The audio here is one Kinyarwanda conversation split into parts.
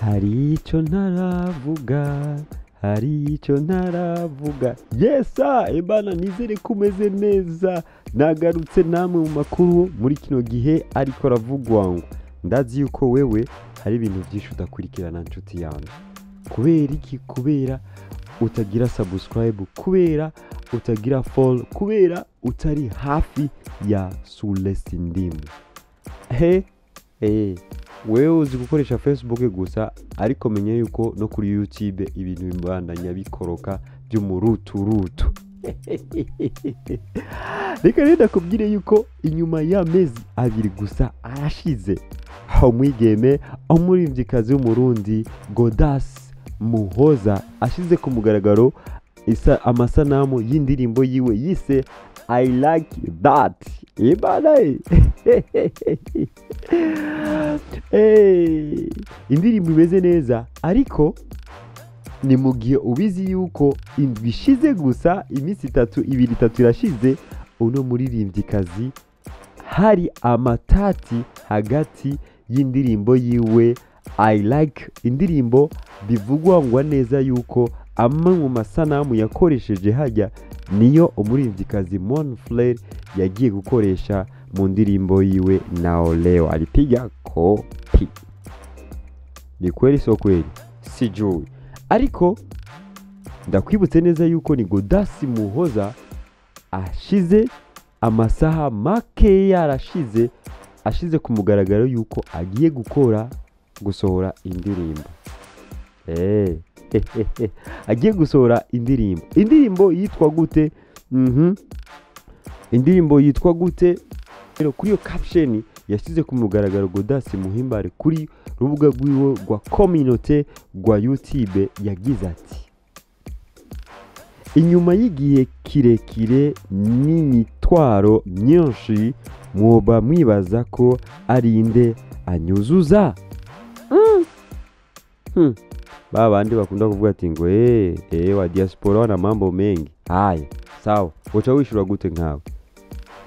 hari icyo ntaravuga, hari icyo ntaravuga. Yesa ebana, nizere ko umeze neza. Nagarutse namwe mu makuru muri kino gihe ariko aravugwa ngo ndazi yuko wewe hari ibintu byinshi udakurikirana nshuti yanjye. Kubera iki? Kubera utagira subscribe, kubera utagira follow, kubera utari hafi ya Sulesi Ndimu. Wewe uzi gukoresha Facebook gusa, ariko menye yuko no kuri YouTube ibintu bimbandanya bikoroka by'umuruturutu. Reka rero ndakubwire yuko inyuma y'amezi 2 gusa arashize umwigeme umuririmbyikazi w'umurundi Godas Muhoza ashize ku mugaragaro amasanamu y'indirimbo yiwe yise I Like That. Indirimbo imeze neza, ariko ni mu gihe ubizi yuko indwi ishize gusa, iminsi 2-3 irashize, uno muririmbyikazi hari amatati hagati y'indirimbo yiwe I Like, indirimbo bivugwa ngo neza yuko amwe mu masanamu yakoresheje hajya niyo umuririmbyikazi Mon Frere yagiye gukoresha mu ndirimbo yiwe Naoleo. Alipiga kopi. Ni kweli so kweli? Sijui. Ariko ndakwibutse neza yuko ni Godas Muhoza ashize amasaha make yarashize ashize ku mugaragaro yuko agiye gusohora indirimbo. Agiye gusohora indirimbo yitwa gute? Indirimbo yitwa gute? Rero kuri yo caption yashyize ku mugaragaro Godas Muhimbare kuri rubuga rwiwe rwa community rwa YouTube yagize ati: inyuma y'igihe kirekire n'imitwaro myinshi, mwoba mwibaza ko ari inde anyuzuza? Babandi bakunda kuvuga ati ngo wa diaspora wana mambo mengi. Haya, sawa, uca wishura gute nkawe?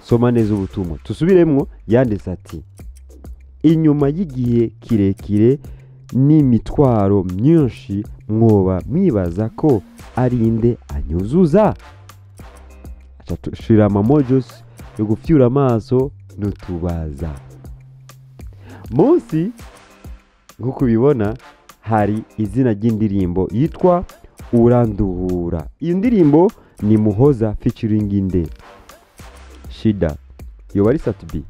Soma neza ubutumwa tusubiremwo. Yanditse ati: inyuma y'igihe kirekire n'imitwaro myinshi, mwoba mwibaza ko ari inde anyuzuza? Acha shira amamojos yo gufyura amaso n'utubaza. Munsi nk'uko ubibona hari izina ry'indirimbo yitwa Uranduhura. Iyi ndirimbo ni Muhoza featuring inde? Shida. Yo bari Satbi,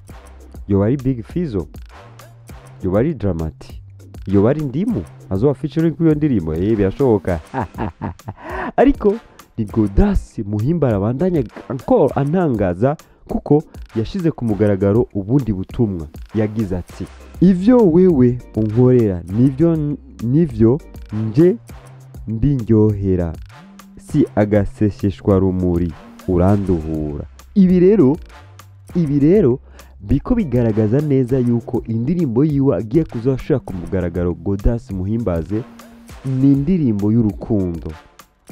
yo bari Big Fizzo, yo bari Dramati, yo bari Ndimu azoba featuring kuri iyo ndirimbo. Birashoboka. Ariko ni Godas Muhimbare abandanya encore antangaza, kuko yashize ku mugaragaro ubundi butumwa. Yagize ati: ivyo wewe unkorera nivyo nje mbinyohera, si agaseseshwa rumuri, uranduhura. Ibi rero biko bigaragaza neza yuko indirimbo yiwe agiye kuzashira ku mugaragaro Godas Muhimbaze ni indirimbo y'urukundo,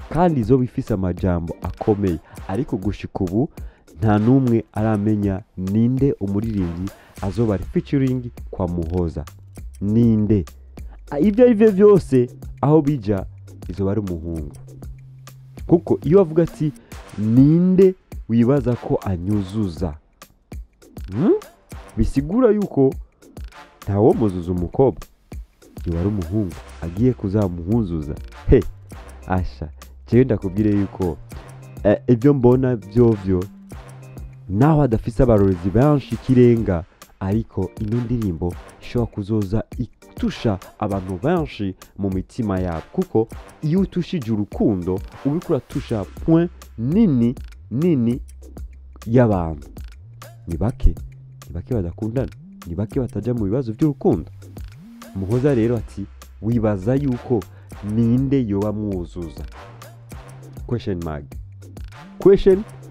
kandi izo bifise amajambo akomeye. Ariko gushika ubu nta numwe aramenya ninde umuririmbyi azoba ari featuring kwa Muhoza. Ninde? Ibyo ari byo byose aho bija izoba ari umuhungu, kuko iyo bavuga ati ninde wibaza ko anyuzuza, bisigura yuko ntawo muzuza umukobwa, iyo ari umuhungu agiye kuzamuhuzuza. Asha jewe ndakubwire yuko ibyo mbona byo naho adafise abarorezi benshi kirenga, ariko ino ndirimbo ishobora kuzoza itusha abantu benshi mu mitima yabo, kuko iyo utushije urukundo ubikura tusha point nini y'abantu. Ni bake badakundana, ni bake bataja mu bibazo by'urukundo. Muhoza rero ati wibaza yuko ninde yoba mwuzuza? Question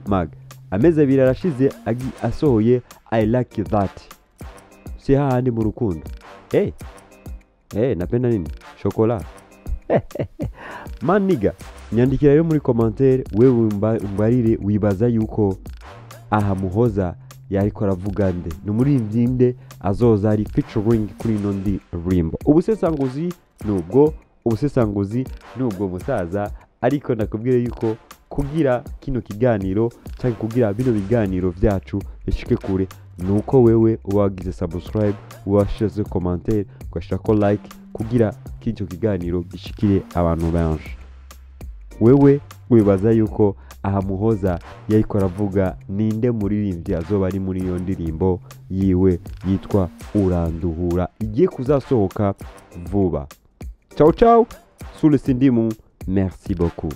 mark. Amezi 2 arashize asohoye I Like That. Si hahandi mu rukundo. Napenda nini? Chocolat. Maniga, nyandikira rero muri commentaire wewe umbarire wibaza yuko aha Muhoza yariko aravuga nde, ni umuririmbyi nde azoza ari featuring kuri ino ndirimbo. Ubusesanguzi nubwo musaza, ariko nakubwire yuko kugira kino kiganiro cyangwa kugira bino biganiro byacu bishike kure, nuko wewe wagize subscribe, washize commentaire, ugashirako like kugira k'icyo kiganiro gishikire abantu benshi. Wewe wibaza yuko aha Muhoza yariko aravuga ninde muririmbyi azoba ari muri iyo ndirimbo yiwe yitwa Uranduhura, igiye kuzasohoka vuba. Ciao ciao, sous le Sindimu, merci beaucoup.